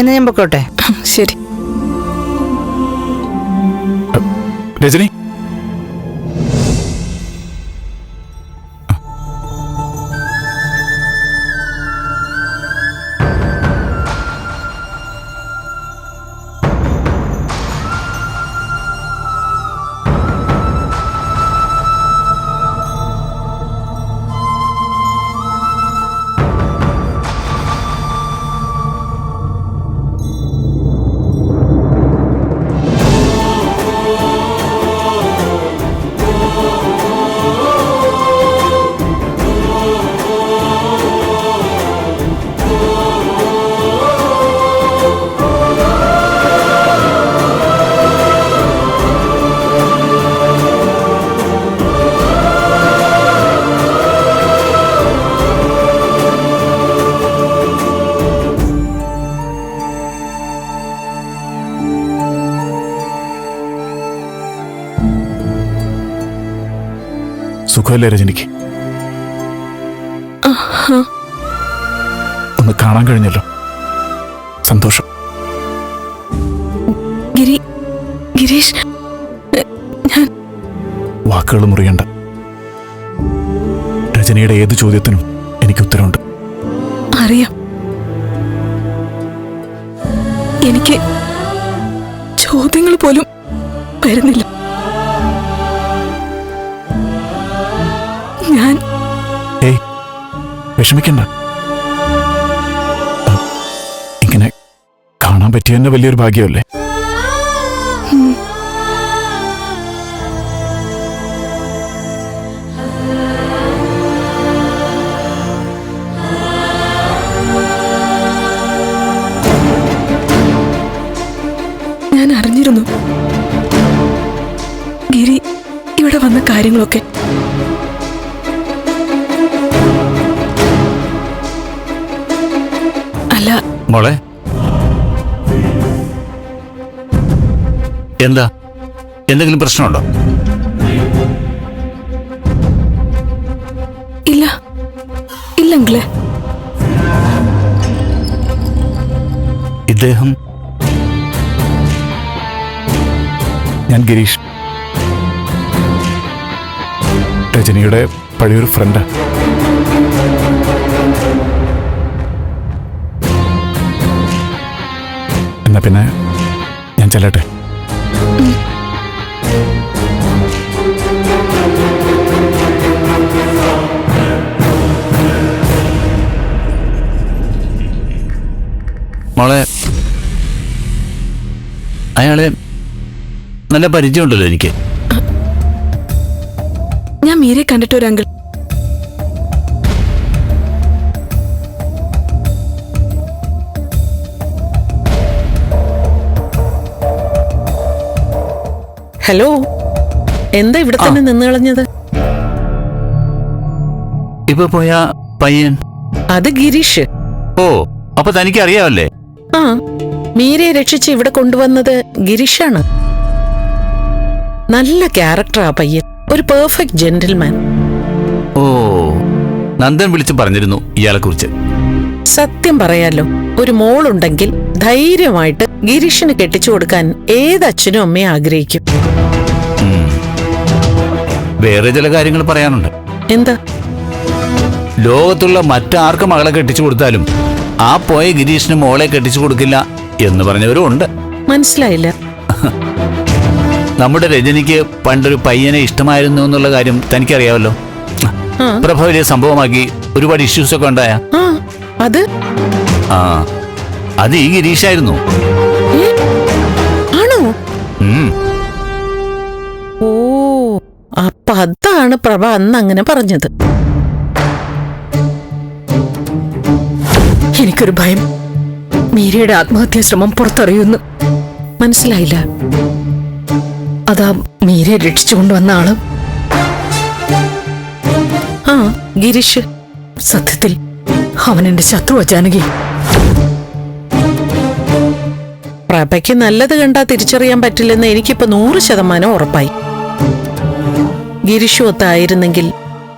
എന്നാ ഞാൻ പൊക്കോട്ടെ. ശരി. രജനി, സുഖമല്ലേ രജനിക്ക്? ഒന്ന് കാണാൻ കഴിഞ്ഞല്ലോ, സന്തോഷം. ഗിരീഷ്, വാക്കുകൾ മുറിയണ്ട. രജനിയുടെ ഏത് ചോദ്യത്തിനും എനിക്ക് ഉത്തരവുണ്ട്. അറിയാം. എനിക്ക് ചോദ്യങ്ങൾ പോലും വരുന്നില്ല. ഞാൻ വിഷമിക്കണ്ട. ഇങ്ങനെ കാണാൻ പറ്റിയ തന്നെ വലിയൊരു ഭാഗ്യമല്ലേ? ഞാൻ അറിഞ്ഞിരുന്നു ഗിരി ഇവിടെ വന്ന കാര്യങ്ങളൊക്കെ. അല്ല മോളെ, എന്താ, എന്തെങ്കിലും പ്രശ്നമുണ്ടോ? ഇല്ല ഇല്ലെങ്കിലേ. ഇദ്ദേഹം? ഞാൻ ഗിരീഷ്, രജനിയുടെ പഴയൊരു ഫ്രണ്ടാ. എന്നാ പിന്നെ ഞാൻ ചെല്ലട്ടെ. മോളെ, അയാളെ നല്ല പരിചയമുണ്ടല്ലോ എനിക്ക്. ഞാൻ മീരെ കണ്ടിട്ടൊരു അങ്കിൾ. ഹലോ, എന്താ ഇവിടെ തന്നെ നിന്ന് കളഞ്ഞത്? ഇപ്പൊ പോയ പയ്യൻ? അത് ഗിരീഷ്. ഓ, അപ്പൊ തനിക്ക് അറിയാമല്ലേ? ആ, മീരയെ രക്ഷിച്ച് ഇവിടെ കൊണ്ടുവന്നത് ഗിരീഷാണ്. നല്ല ക്യാരക്ടറാ പയ്യൻ, ഒരു പെർഫെക്റ്റ് ജെന്റിൽമാൻ. ഓ, നന്ദൻ വിളിച്ച് പറഞ്ഞിരുന്നു ഇയാളെ കുറിച്ച്. സത്യം പറയാലോ, ഒരു മോളുണ്ടെങ്കിൽ ധൈര്യമായിട്ട് ഗിരീഷിന് കെട്ടിച്ചു കൊടുക്കാൻ ഏതച്ഛനും അമ്മയും ആഗ്രഹിക്കും. വേറെ ചില കാര്യങ്ങൾ പറയാനുണ്ട്. എന്താ? ലോകത്തുള്ള മറ്റാർക്ക് മകളെ കെട്ടിച്ചു കൊടുത്താലും ആ പോയ ഗിരീഷിന് മോളെ കെട്ടിച്ചു കൊടുക്കില്ല എന്ന് പറഞ്ഞവരും ഉണ്ട്. മനസ്സിലായില്ല. നമ്മുടെ രജനിക്ക് പണ്ടൊരു പയ്യനെ ഇഷ്ടമായിരുന്നു എന്നുള്ള കാര്യം തനിക്കറിയാമല്ലോ. പ്രഭ വലിയ സംഭവമാക്കി ഒരുപാട് ഇഷ്യൂസ് ഒക്കെ ഉണ്ടായ. അത് ഈ ഗിരീഷായിരുന്നു. ആണോ? ഓ, അപ്പൊ അതാണ് പ്രഭ അന്ന് അങ്ങനെ പറഞ്ഞത്. എനിക്കൊരു ഭയം, മീരയുടെ ആത്മഹത്യാ ശ്രമം പുറത്തറിയുന്നു. മനസ്സിലായില്ല. അതാ മീരയെ രക്ഷിച്ചുകൊണ്ടുവന്ന ആള്. ആ, ഗിരീഷ്. സത്യത്തിൽ അവൻ എന്റെ ശത്രു. ജാനകി, പ്രഭയ്ക്ക് നല്ലത് കണ്ടാ തിരിച്ചറിയാൻ പറ്റില്ലെന്ന് എനിക്കിപ്പോ 100% ഉറപ്പായി. ഗിരീഷ് ഒത്തായിരുന്നെങ്കിൽ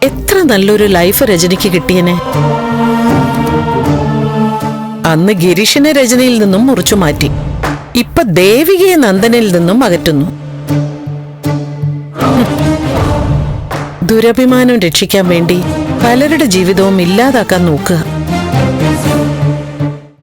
എത്ര നല്ലൊരു ലൈഫ് രജനിക്ക് കിട്ടിയനെ. അന്ന് ഗിരീഷിനെ രജനിയിൽ നിന്നും മുറിച്ചു മാറ്റി. ഇപ്പൊ ദേവികയെ നന്ദനിൽ നിന്നും അകറ്റുന്നു. ദുരഭിമാനം രക്ഷിക്കാൻ വേണ്ടി പലരുടെ ജീവിതവും ഇല്ലാതാക്കാൻ നോക്കുക.